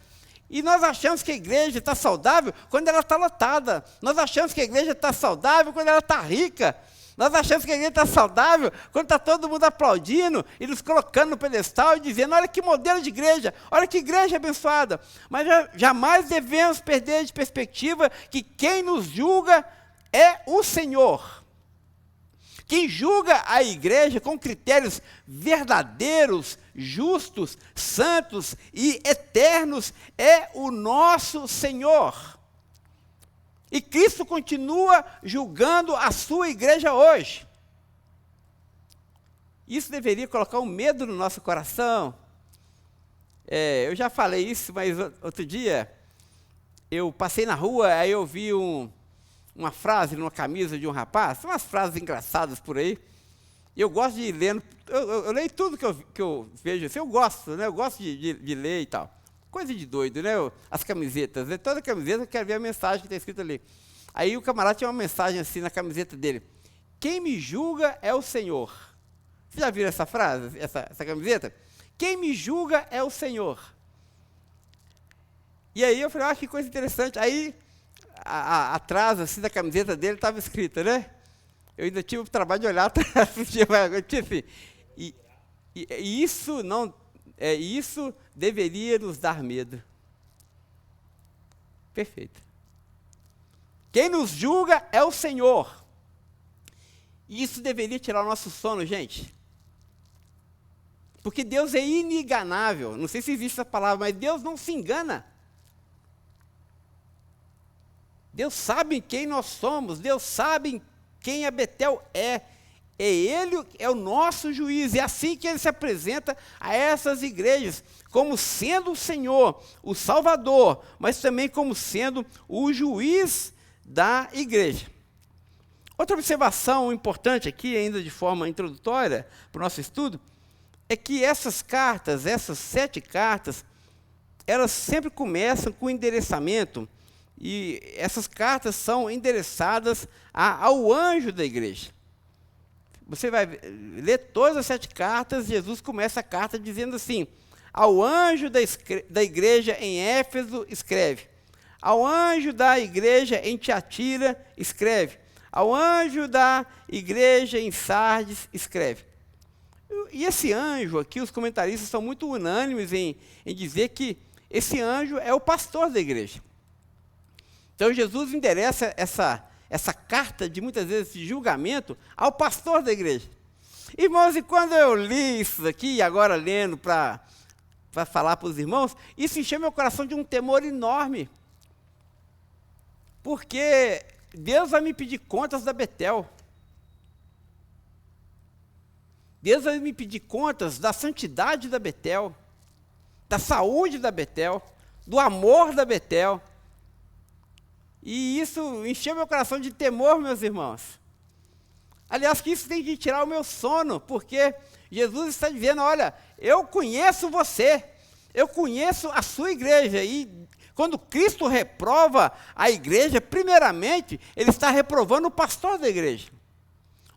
Speaker 5: E nós achamos que a igreja está saudável quando ela está lotada. Nós achamos que a igreja está saudável quando ela está rica. Nós achamos que a igreja está saudável quando está todo mundo aplaudindo e nos colocando no pedestal e dizendo, olha que modelo de igreja, olha que igreja abençoada. Mas jamais devemos perder de perspectiva que quem nos julga é o Senhor. Quem julga a igreja com critérios verdadeiros, justos, santos e eternos é o nosso Senhor. E Cristo continua julgando a sua igreja hoje. Isso deveria colocar um medo no nosso coração. Eu já falei isso, mas outro dia eu passei na rua, aí eu vi uma frase numa camisa de um rapaz, umas frases engraçadas por aí. E eu gosto de ir lendo, eu leio tudo que eu vejo, assim, eu gosto, né? Eu gosto de ler e tal. Coisa de doido, né? As camisetas, né? Toda camiseta eu quero ver a mensagem que está escrita ali. Aí o camarada tinha uma mensagem assim na camiseta dele. Quem me julga é o Senhor. Você já viu essa frase, essa camiseta? Quem me julga é o Senhor. E aí eu falei, que coisa interessante. Aí, atrás assim, da camiseta dele estava escrita, né? Eu ainda tive o trabalho de olhar atrás. Isso deveria nos dar medo. Perfeito. Quem nos julga é o Senhor. E isso deveria tirar o nosso sono, gente. Porque Deus é ininganável. Não sei se existe essa palavra, mas Deus não se engana. Deus sabe quem nós somos. Deus sabe quem a Betel é. Ele é o nosso juiz, é assim que ele se apresenta a essas igrejas, como sendo o Senhor, o Salvador, mas também como sendo o juiz da igreja. Outra observação importante aqui, ainda de forma introdutória para o nosso estudo, é que essas cartas, essas 7 cartas, elas sempre começam com endereçamento, e essas cartas são endereçadas ao anjo da igreja. Você vai ler todas as 7 cartas, Jesus começa a carta dizendo assim, ao anjo da igreja em Éfeso, escreve. Ao anjo da igreja em Tiatira, escreve. Ao anjo da igreja em Sardes, escreve. E esse anjo aqui, os comentaristas são muito unânimes em dizer que esse anjo é o pastor da igreja. Então Jesus endereça essa carta de muitas vezes de julgamento ao pastor da igreja. Irmãos, e quando eu li isso aqui, e agora lendo para falar para os irmãos, isso encheu meu coração de um temor enorme. Porque Deus vai me pedir contas da Betel. Deus vai me pedir contas da santidade da Betel, da saúde da Betel, do amor da Betel. E isso encheu meu coração de temor, meus irmãos. Aliás, que isso tem que tirar o meu sono, porque Jesus está dizendo, olha, eu conheço você, eu conheço a sua igreja. E quando Cristo reprova a igreja, primeiramente, Ele está reprovando o pastor da igreja.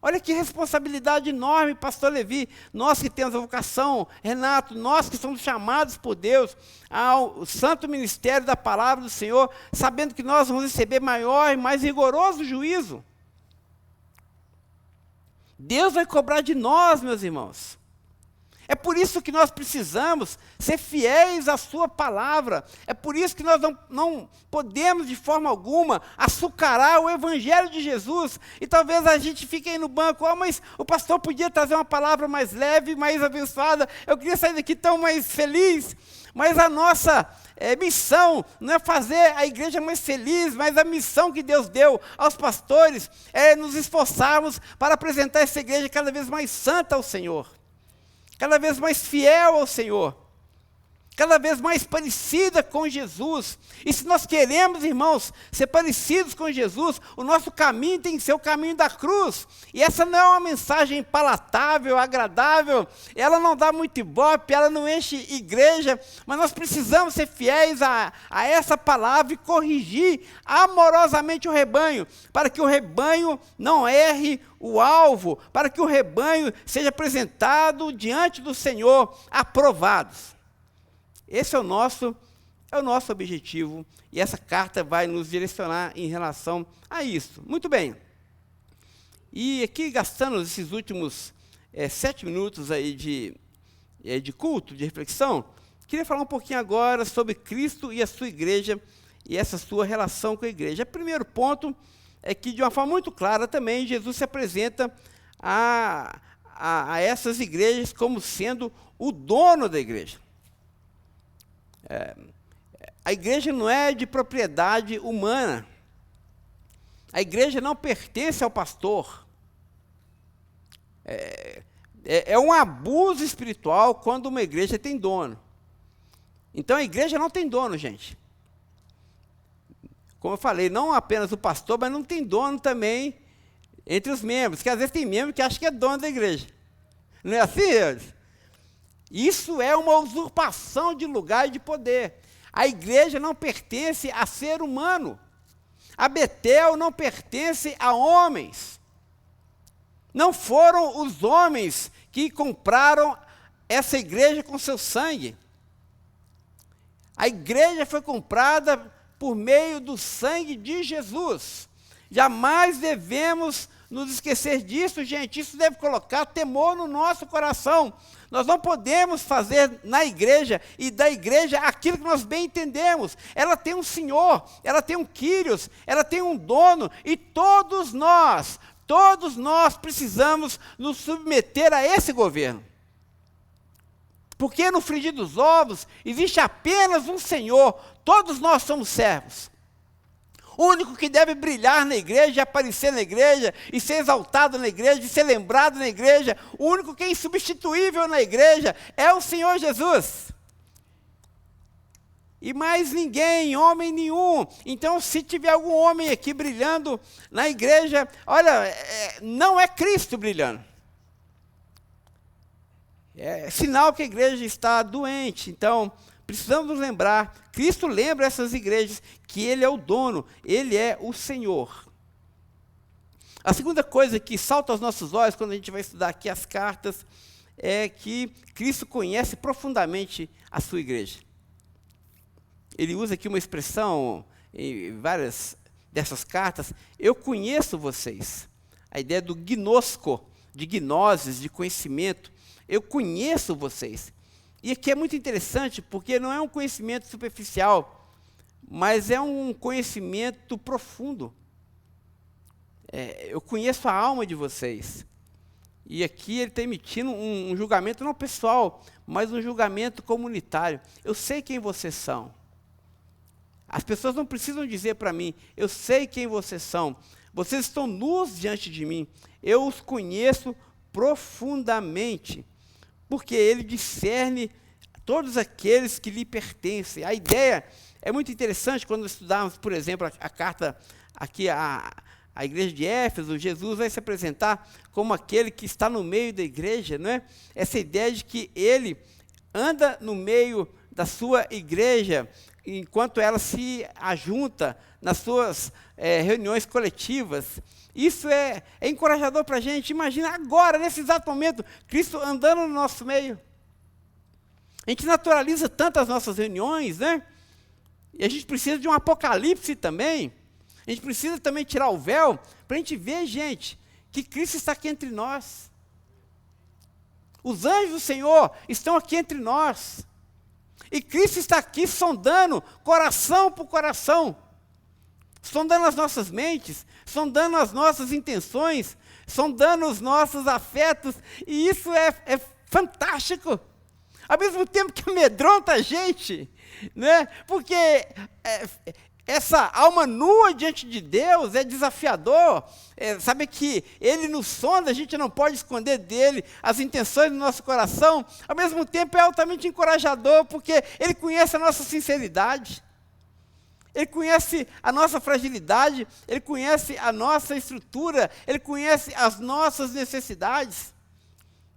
Speaker 5: Olha que responsabilidade enorme, pastor Levi, nós que temos a vocação, Renato, nós que somos chamados por Deus ao santo ministério da palavra do Senhor, sabendo que nós vamos receber maior e mais rigoroso juízo. Deus vai cobrar de nós, meus irmãos. É por isso que nós precisamos ser fiéis à sua palavra. É por isso que nós não podemos, de forma alguma, açucarar o evangelho de Jesus. E talvez a gente fique aí no banco, mas o pastor podia trazer uma palavra mais leve, mais abençoada. Eu queria sair daqui tão mais feliz. Mas a nossa missão não é fazer a igreja mais feliz, mas a missão que Deus deu aos pastores é nos esforçarmos para apresentar essa igreja cada vez mais santa ao Senhor. Cada vez mais fiel ao Senhor, cada vez mais parecida com Jesus. E se nós queremos, irmãos, ser parecidos com Jesus, o nosso caminho tem que ser o caminho da cruz. E essa não é uma mensagem palatável, agradável, ela não dá muito ibope, ela não enche igreja, mas nós precisamos ser fiéis a essa palavra e corrigir amorosamente o rebanho, para que o rebanho não erre o alvo, para que o rebanho seja apresentado diante do Senhor, aprovados. Esse é o nosso É o nosso objetivo e essa carta vai nos direcionar em relação a isso. Muito bem. E aqui, gastando esses últimos 7 minutos aí de culto, de reflexão, queria falar um pouquinho agora sobre Cristo e a sua igreja e essa sua relação com a igreja. O primeiro ponto é que, de uma forma muito clara também, Jesus se apresenta a essas igrejas como sendo o dono da igreja. A igreja não é de propriedade humana. A igreja não pertence ao pastor. É um abuso espiritual quando uma igreja tem dono. Então a igreja não tem dono, gente. Como eu falei, não apenas o pastor, mas não tem dono também entre os membros, que às vezes tem membro que acha que é dono da igreja. Não é assim, eles? Isso é uma usurpação de lugar e de poder. A igreja não pertence a ser humano. A Betel não pertence a homens. Não foram os homens que compraram essa igreja com seu sangue. A igreja foi comprada por meio do sangue de Jesus. Jamais devemos nos esquecer disso, gente. Isso deve colocar temor no nosso coração. Nós não podemos fazer na igreja e da igreja aquilo que nós bem entendemos. Ela tem um senhor, ela tem um Quírios, ela tem um dono, e todos nós precisamos nos submeter a esse governo. Porque no frigir dos ovos existe apenas um Senhor, todos nós somos servos. O único que deve brilhar na igreja, aparecer na igreja, e ser exaltado na igreja, e ser lembrado na igreja, o único que é insubstituível na igreja é o Senhor Jesus. E mais ninguém, homem nenhum. Então, se tiver algum homem aqui brilhando na igreja, olha, não é Cristo brilhando. É sinal que a igreja está doente. Então, precisamos nos lembrar, Cristo lembra essas igrejas que Ele é o dono, Ele é o Senhor. A segunda coisa que salta aos nossos olhos quando a gente vai estudar aqui as cartas é que Cristo conhece profundamente a sua igreja. Ele usa aqui uma expressão em várias dessas cartas, eu conheço vocês. A ideia do gnosco, de gnoses, de conhecimento. Eu conheço vocês. E aqui é muito interessante, porque não é um conhecimento superficial, mas é um conhecimento profundo. Eu conheço a alma de vocês. E aqui ele está emitindo um julgamento não pessoal, mas um julgamento comunitário. Eu sei quem vocês são. As pessoas não precisam dizer para mim, eu sei quem vocês são. Vocês estão nus diante de mim. Eu os conheço profundamente. Porque ele discerne todos aqueles que lhe pertencem. A ideia é muito interessante quando estudarmos, por exemplo, a carta aqui à igreja de Éfeso. Jesus vai se apresentar como aquele que está no meio da igreja, não é? Essa ideia de que ele anda no meio da sua igreja, enquanto ela se ajunta nas suas reuniões coletivas. Isso é encorajador para a gente. Imagina agora, nesse exato momento, Cristo andando no nosso meio. A gente naturaliza tanto as nossas reuniões, né? E a gente precisa de um apocalipse também. A gente precisa também tirar o véu para a gente ver, gente, que Cristo está aqui entre nós. Os anjos do Senhor estão aqui entre nós. E Cristo está aqui sondando coração por coração. Sondando as nossas mentes, sondando as nossas intenções, sondando os nossos afetos, e isso é fantástico. Ao mesmo tempo que amedronta a gente, né? Porque essa alma nua diante de Deus é desafiador. Sabe que Ele nos sonda, a gente não pode esconder dele as intenções do nosso coração. Ao mesmo tempo é altamente encorajador, porque Ele conhece a nossa sinceridade. Ele conhece a nossa fragilidade, Ele conhece a nossa estrutura, Ele conhece as nossas necessidades.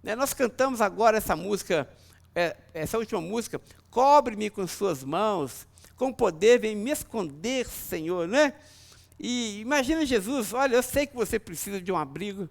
Speaker 5: Nós cantamos agora essa música, essa última música, cobre-me com suas mãos, com poder vem me esconder, Senhor, né? E imagina Jesus, olha, eu sei que você precisa de um abrigo,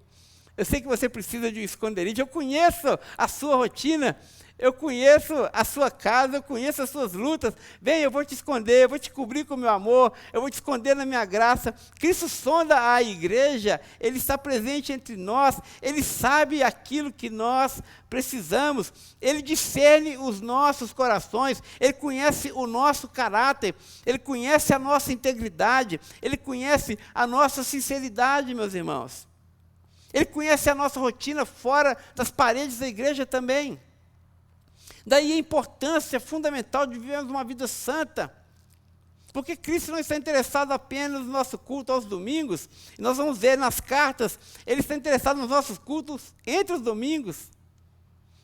Speaker 5: Eu sei que você precisa de um esconderijo. Eu conheço a sua rotina. Eu conheço a sua casa, eu conheço as suas lutas. Vem, eu vou te esconder, eu vou te cobrir com o meu amor, eu vou te esconder na minha graça. Cristo sonda a igreja, Ele está presente entre nós, Ele sabe aquilo que nós precisamos, Ele discerne os nossos corações, Ele conhece o nosso caráter, Ele conhece a nossa integridade, Ele conhece a nossa sinceridade, meus irmãos. Ele conhece a nossa rotina fora das paredes da igreja também. Daí a importância fundamental de vivermos uma vida santa. Porque Cristo não está interessado apenas no nosso culto aos domingos. E nós vamos ver nas cartas, Ele está interessado nos nossos cultos entre os domingos.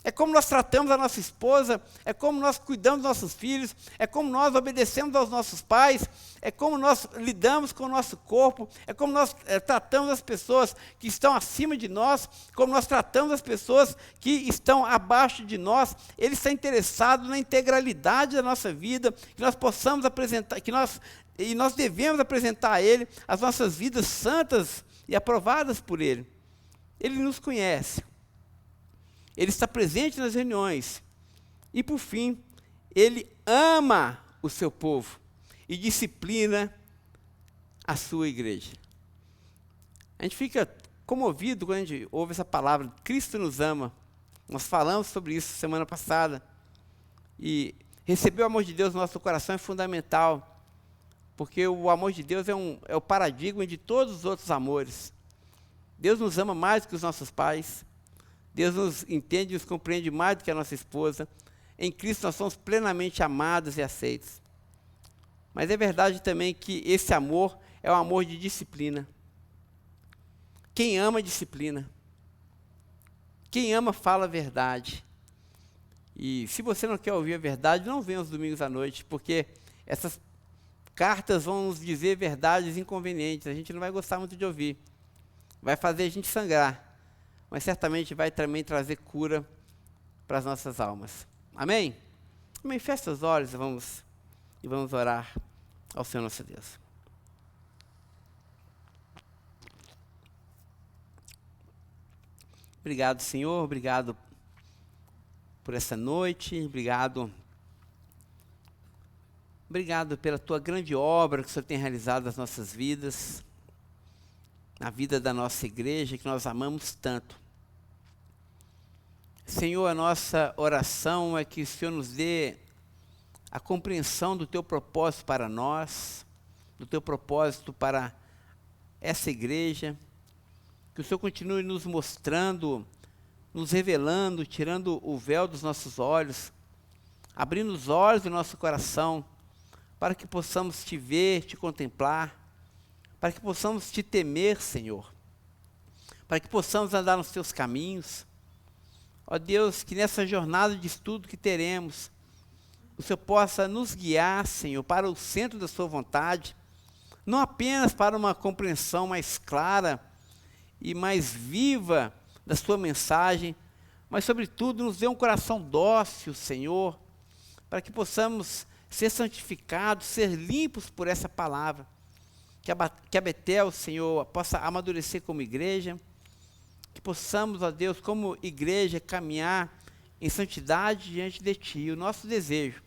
Speaker 5: É como nós tratamos a nossa esposa, é como nós cuidamos dos nossos filhos, é como nós obedecemos aos nossos pais, é como nós lidamos com o nosso corpo, é como nós tratamos as pessoas que estão acima de nós, como nós tratamos as pessoas que estão abaixo de nós. Ele está interessado na integralidade da nossa vida, que nós possamos apresentar, e nós devemos apresentar a Ele as nossas vidas santas e aprovadas por Ele. Ele nos conhece. Ele está presente nas reuniões. E, por fim, Ele ama o seu povo e disciplina a sua igreja. A gente fica comovido quando a gente ouve essa palavra, Cristo nos ama. Nós falamos sobre isso semana passada. E receber o amor de Deus no nosso coração é fundamental, porque o amor de Deus é o paradigma de todos os outros amores. Deus nos ama mais do que os nossos pais. Deus nos entende e nos compreende mais do que a nossa esposa. Em Cristo nós somos plenamente amados e aceitos. Mas é verdade também que esse amor é um amor de disciplina. Quem ama, disciplina. Quem ama, fala a verdade. E se você não quer ouvir a verdade, não venha aos domingos à noite, porque essas cartas vão nos dizer verdades inconvenientes. A gente não vai gostar muito de ouvir. Vai fazer a gente sangrar. Mas certamente vai também trazer cura para as nossas almas. Amém? Amém. Feche os olhos e vamos orar ao Senhor nosso Deus. Obrigado, Senhor. Obrigado por essa noite. Obrigado pela Tua grande obra que o Senhor tem realizado nas nossas vidas, na vida da nossa igreja, que nós amamos tanto. Senhor, a nossa oração é que o Senhor nos dê a compreensão do Teu propósito para nós, do Teu propósito para essa igreja, que o Senhor continue nos mostrando, nos revelando, tirando o véu dos nossos olhos, abrindo os olhos do nosso coração, para que possamos Te ver, Te contemplar, para que possamos Te temer, Senhor, para que possamos andar nos Teus caminhos. Ó Deus, que nessa jornada de estudo que teremos, o Senhor possa nos guiar, Senhor, para o centro da Sua vontade, não apenas para uma compreensão mais clara e mais viva da Sua mensagem, mas, sobretudo, nos dê um coração dócil, Senhor, para que possamos ser santificados, ser limpos por essa palavra, que a Betel, Senhor, possa amadurecer como igreja, que possamos, ó Deus, como igreja, caminhar em santidade diante de Ti. O nosso desejo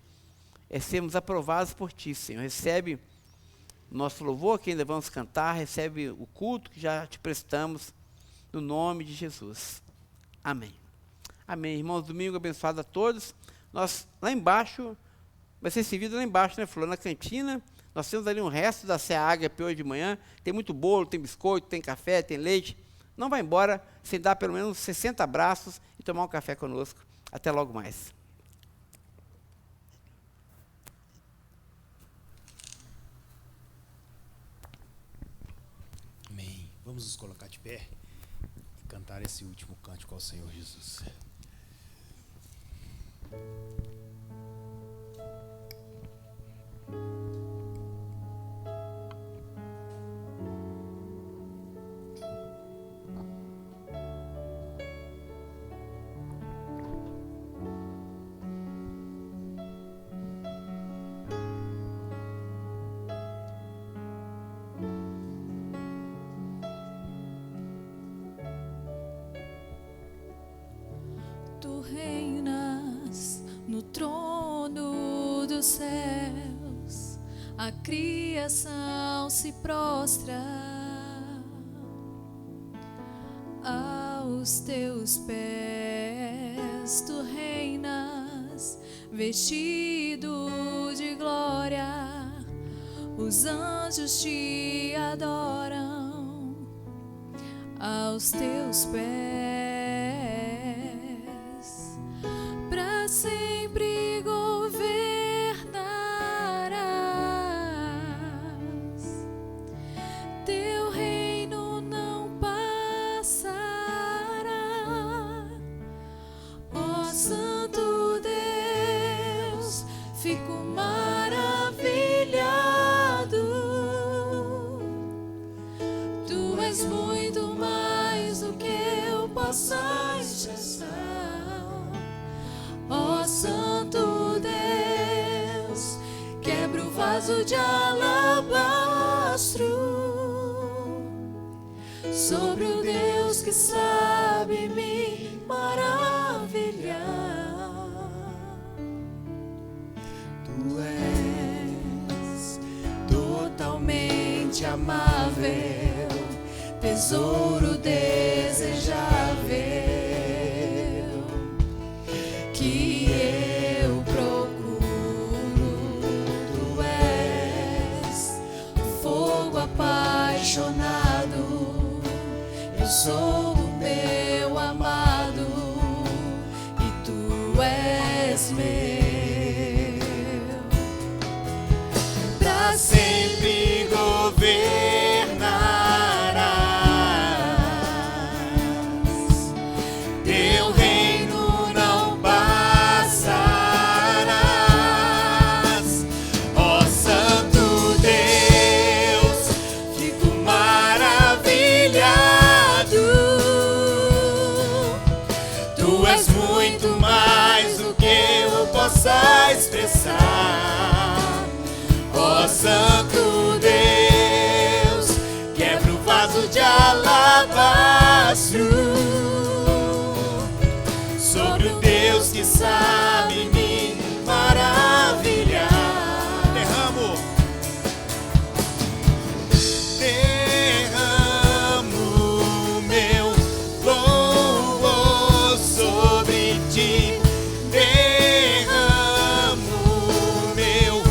Speaker 5: é sermos aprovados por Ti, Senhor. Recebe o nosso louvor, que ainda vamos cantar, recebe o culto que já Te prestamos, no nome de Jesus. Amém. Amém. Irmãos, domingo abençoado a todos. Nós, lá embaixo, vai ser servido lá embaixo, né, Flor? Na cantina, nós temos ali um resto da Cea Ágape hoje de manhã. Tem muito bolo, tem biscoito, tem café, tem leite. Não vai embora sem dar pelo menos 60 abraços e tomar um café conosco. Até logo mais.
Speaker 3: Amém. Vamos nos colocar de pé e cantar esse último cântico ao Senhor Jesus.
Speaker 6: Tu reinas no trono dos céus, a criação se prostra aos teus pés. Tu reinas vestido de glória, os anjos te adoram aos teus pés. Para sempre governarás, teu reino não passará. Ó Santo Deus, fico maravilhado. Tu és muito mais do que eu possa expressar. Ó Santo Deus, quebra o vaso de alabastro sobre o Deus que sabe me maravilhar. Tu és totalmente amável, tesouro desejável, que eu procuro. Tu és fogo apaixonado, eu sou o meu amado e tu és meu. Pra sempre governarás, teu reino não passarás. Ó Santo Deus, fico maravilhado. Tu és muito mais do que eu possa expressar. Ó Santo Deus, quebra o vaso de alabastro sobre o Deus que sabe me maravilhar. Derramo meu louvor sobre ti. Derramo meu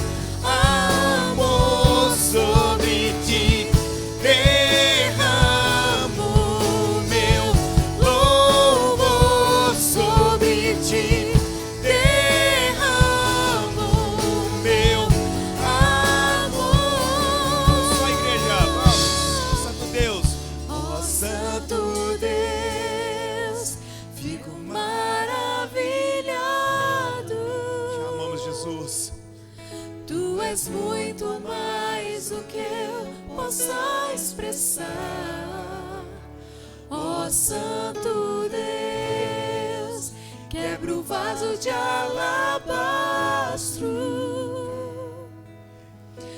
Speaker 6: amor sobre ti. Derramo meu louvor sobre ti. Derramo meu amor. Só a igreja, vamos. Santo Deus. Ó Santo Deus, fico maravilhado. Chamamos Jesus. Tu és muito mais do que eu possa expressar. Ó Santo Deus, quebra o vaso de alabastro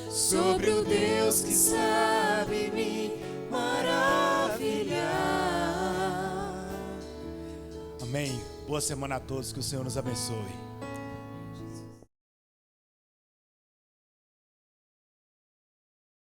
Speaker 6: sobre o Deus que sabe me maravilhar.
Speaker 3: Amém. Boa semana a todos, que o Senhor nos abençoe.